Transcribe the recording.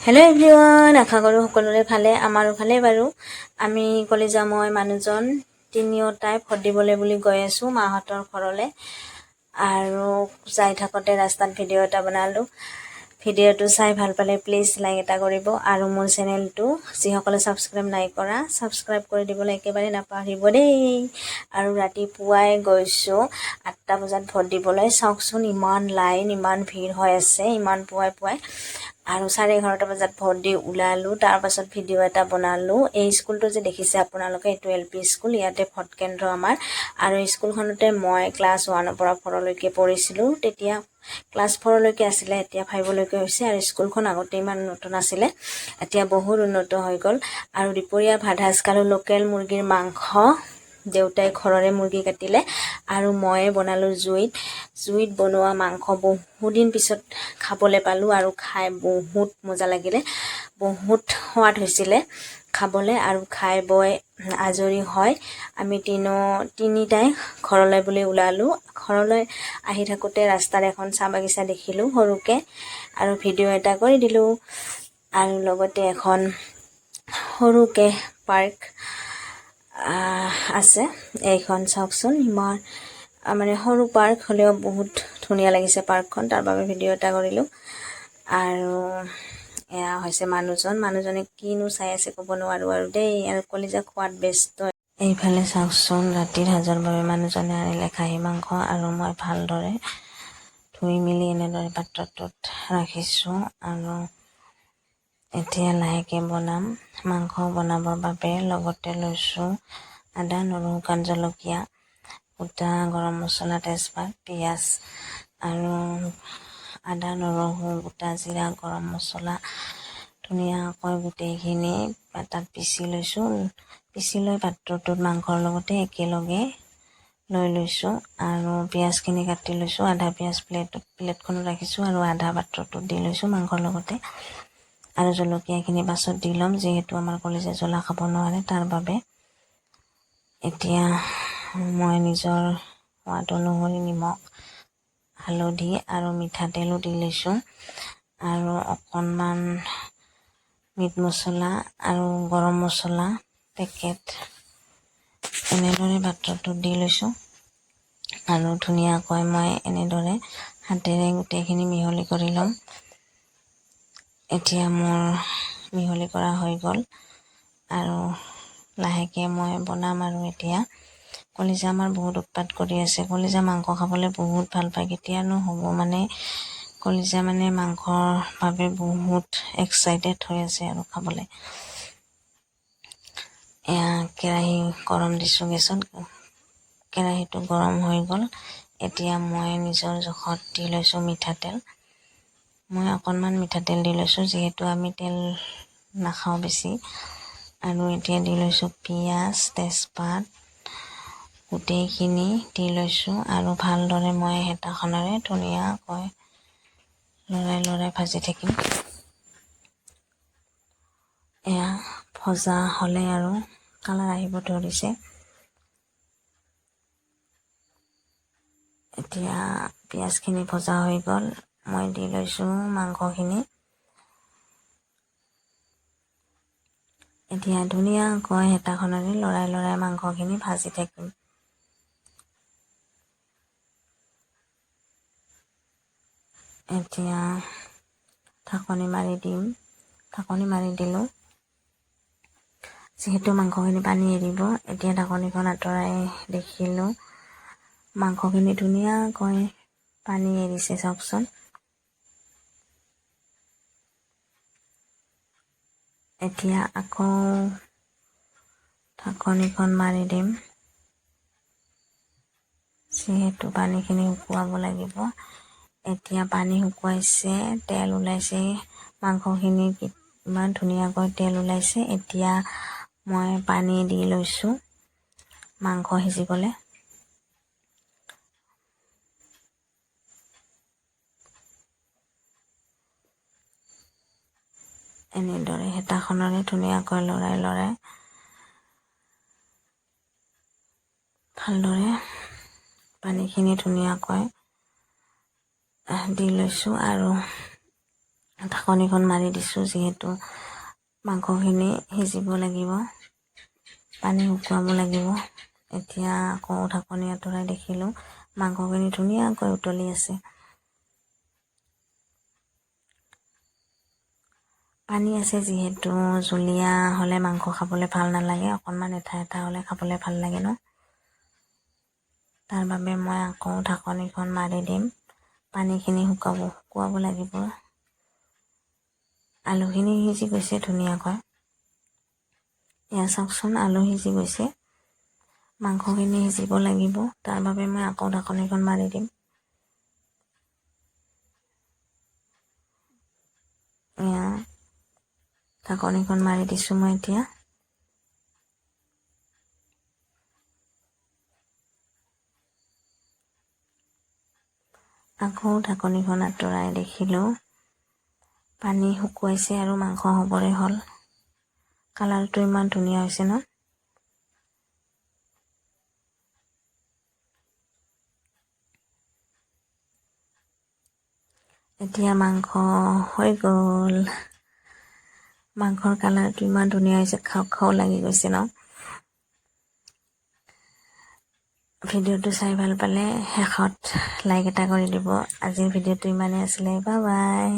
Hello' everyone, আশা কৰোঁ সকলোৰে ভালে, আমাৰো ভালে বাৰু। আমি কলিজা মই মানুহজন তিনিওটাই ভোট দিবলৈ বুলি গৈ আছোঁ মাহঁতৰ ঘৰলৈ। আৰু যাই থাকোঁতে ৰাস্তাত ভিডিঅ' এটা বনালোঁ। ভিডিঅ'টো চাই ভাল পালে প্লিজ লাইক এটা কৰিব, আৰু মোৰ চেনেলটো যিসকলে ছাবস্ক্ৰাইব নাই কৰা ছাবস্ক্ৰাইব কৰি দিবলৈ একেবাৰে নাপাহৰিব দেই। আৰু ৰাতিপুৱাই গৈছোঁ 8টা বজাত ভোট দিবলৈ। চাওকচোন, ইমান লাইন, ইমান ভিৰ হৈ আছে, ইমান পুৱাই আৰু 11:30 বজাত ভোট দি ওলালোঁ। তাৰপাছত ভিডিঅ' এটা বনালোঁ। এই স্কুলটো যে দেখিছে আপোনালোকে, এইটো LP স্কুল, ইয়াতে ভোট কেন্দ্ৰ আমাৰ। আৰু স্কুলখনতে মই ক্লাছ 1ৰ পৰা 4লৈকে পঢ়িছিলোঁ। তেতিয়া ক্লাছ 4লৈকে আছিলে, এতিয়া 5লৈকে হৈছে। আৰু স্কুলখন আগতে ইমান উন্নত নাছিলে, এতিয়া বহুত উন্নত হৈ গ'ল। আৰু দুপৰীয়া ভাত সাজ খালোঁ লোকেল মুৰ্গীৰ মাংস। দেউতাই ঘৰৰে মুৰ্গী কাটিলে আৰু ময়ে বনালোঁ জুইত বনোৱা মাংস। বহুদিন পিছত খাবলৈ পালোঁ আৰু খাই বহুত মজা লাগিলে, বহুত সোৱাদ হৈছিলে খাবলৈ। আৰু খাই বৈ আজৰি হয় আমি তিনিটাই ঘৰলৈ বুলি ওলালোঁ। ঘৰলৈ আহি থাকোঁতে ৰাস্তাত এখন চাহ বাগিচা দেখিলোঁ সৰুকৈ, আৰু ভিডিঅ' এটা কৰি দিলোঁ। আৰু লগতে এখন সৰুকৈ পাৰ্ক আছে, এইখন চাওকচোন, ইমান মানে সৰু পাৰ্ক হ'লেও বহুত ধুনীয়া লাগিছে পাৰ্কখন, তাৰ বাবে ভিডিঅ' এটা কৰিলোঁ। আৰু এয়া হৈছে মানুহজনে কিনো চাই আছে ক'ব নোৱাৰোঁ আৰু দেই। আৰু কলিজা খোৱাত ব্যস্ত। এইফালে চাওকচোন, ৰাতিৰ সাজৰ বাবে মানুহজনে আনিলে খাহী মাংস, আৰু মই ভালদৰে ধুই মেলি এনেদৰে পাত্ৰটোত ৰাখিছোঁ। আৰু এতিয়া লাহেকৈ বনাম। মাংস বনাবৰ বাবে লগতে লৈছোঁ আদা, নহৰু, শুকান জলকীয়া, গোটা গৰম মছলা, তেজপাত, পিঁয়াজ, আৰু আদা, নহৰু, গোটা জিৰা, গৰম মছলা ধুনীয়াকৈ গোটেইখিনি তাত পিচি লৈছোঁ। পিচি লৈ পাত্ৰটোত মাংসৰ লগতে একেলগে লৈ লৈছোঁ। আৰু পিঁয়াজখিনি কাটি লৈছোঁ, আধা পিঁয়াজ প্লেটখনত ৰাখিছোঁ আৰু আধা পাত্ৰটোত দি লৈছোঁ মাংসৰ লগতে। আৰু জলকীয়াখিনি পাছত দি ল'ম, যিহেতু আমাৰ কলিজা জ্বলা খাব নোৱাৰে, তাৰ বাবে। এতিয়া মই নিজৰ সোৱাদ অনুসৰি নিমখ, হালধি আৰু মিঠাতেলো দি লৈছোঁ, আৰু অকণমান মিট মছলা আৰু গৰম মছলা পেকেট এনেদৰে পাত্ৰটোত দি লৈছোঁ। আৰু ধুনীয়াকৈ মই এনেদৰে হাতেৰে গোটেইখিনি মিহলি কৰি ল'ম। এতিয়া মোৰ মিহলি কৰা হৈ গ'ল, আৰু লাহেকৈ মই বনাম। আৰু এতিয়া কলিজা আমাৰ বহুত উৎপাত কৰি আছে। কলিজা মাংস খাবলৈ বহুত ভাল পায়, কেতিয়ানো হ'ব মানে। কলিজা মানে মাংসৰ বাবে বহুত এক্সাইটেড হৈ আছে আৰু খাবলৈ। এয়া কেৰাহী গৰম দিছোঁ গেছত, কেৰাহীটো গৰম হৈ গ'ল। এতিয়া মই নিজৰ জোখত দি লৈছোঁ মিঠাতেল। মই অকণমান মিঠাতেল দি লৈছোঁ, যিহেতু আমি তেল নাখাওঁ বেছি। আৰু এতিয়া দি লৈছোঁ পিঁয়াজ, তেজপাত গোটেইখিনি দি লৈছোঁ, আৰু ভালদৰে মই হেতাখনেৰে ধুনীয়াকৈ লৰাই ভাজি থাকিম। এয়া ভজা হ'লে আৰু কালাৰ আহিব ধৰিছে। এতিয়া পিঁয়াজখিনি ভজা হৈ গ'ল, মই দি লৈছোঁ মাংসখিনি। এতিয়া ধুনীয়াকৈ হেতাখনেৰে লৰাই মাংসখিনি ভাজি থাকিম। এতিয়া ঢাকনি মাৰি দিলোঁ, যিহেতু মাংসখিনি পানী এৰিব। এতিয়া ঢাকনিখন আঁতৰাই দেখিলোঁ মাংসখিনি ধুনীয়াকৈ পানী এৰিছে, চাওকচোন। এতিয়া আকৌ ঢাকনিখন মাৰি দিম, যিহেতু পানীখিনি শুকুৱাব লাগিব। এতিয়া পানী শুকুৱাইছে, তেল ওলাইছে, মাংসখিনি ইমান ধুনীয়াকৈ তেল ওলাইছে। এতিয়া মই পানী দি লৈছোঁ মাংস সিজিবলৈ। এনেদৰে হেতাখনেৰে ধুনীয়াকৈ লৰাই ভালদৰে পানীখিনি ধুনীয়াকৈ দি লৈছোঁ। আৰু ঢাকনিখন মাৰি দিছোঁ যিহেতু মাংসখিনি সিজিব লাগিব, পানী শুকুৱাব লাগিব। এতিয়া আকৌ ঢাকনি আঁতৰাই দেখিলোঁ মাংসখিনি ধুনীয়াকৈ উতলি আছে। পানী আছে যিহেতু জুলীয়া হ'লে মাংস খাবলৈ ভাল নালাগে, অকণমান এঠা এঠা হ'লে খাবলৈ ভাল লাগে ন। তাৰ বাবে মই আকৌ ঢাকনিখন মাৰি দিম, পানীখিনি শুকুৱাব লাগিব। আলুখিনি সিজি গৈছে ধুনীয়াকৈ। এয়া চাওকচোন, আলু সিজি গৈছে, মাংসখিনি সিজিব লাগিব। তাৰ বাবে মই আকৌ ঢাকনিখন মাৰি দিম। এয়া ঢাকনিখন মাৰি দিছোঁ মই এতিয়া। আকৌ ঢাকনিখন আঁতৰাই দেখিলোঁ পানী শুকুৱাইছে আৰু মাংস হ'বৰে হ'ল। কালাৰটো ইমান ধুনীয়া হৈছে ন। এতিয়া মাংস হৈ গ'ল। মাংসৰ কালাৰটো ইমান ধুনীয়া হৈছে, খাওঁ খাওঁ লাগি গৈছে ন। ভিডিঅ'টো চাই ভাল পালে শেষত লাইক এটা কৰি দিব। আজিৰ ভিডিঅ'টো ইমানেই আছিলে, বাই বাই।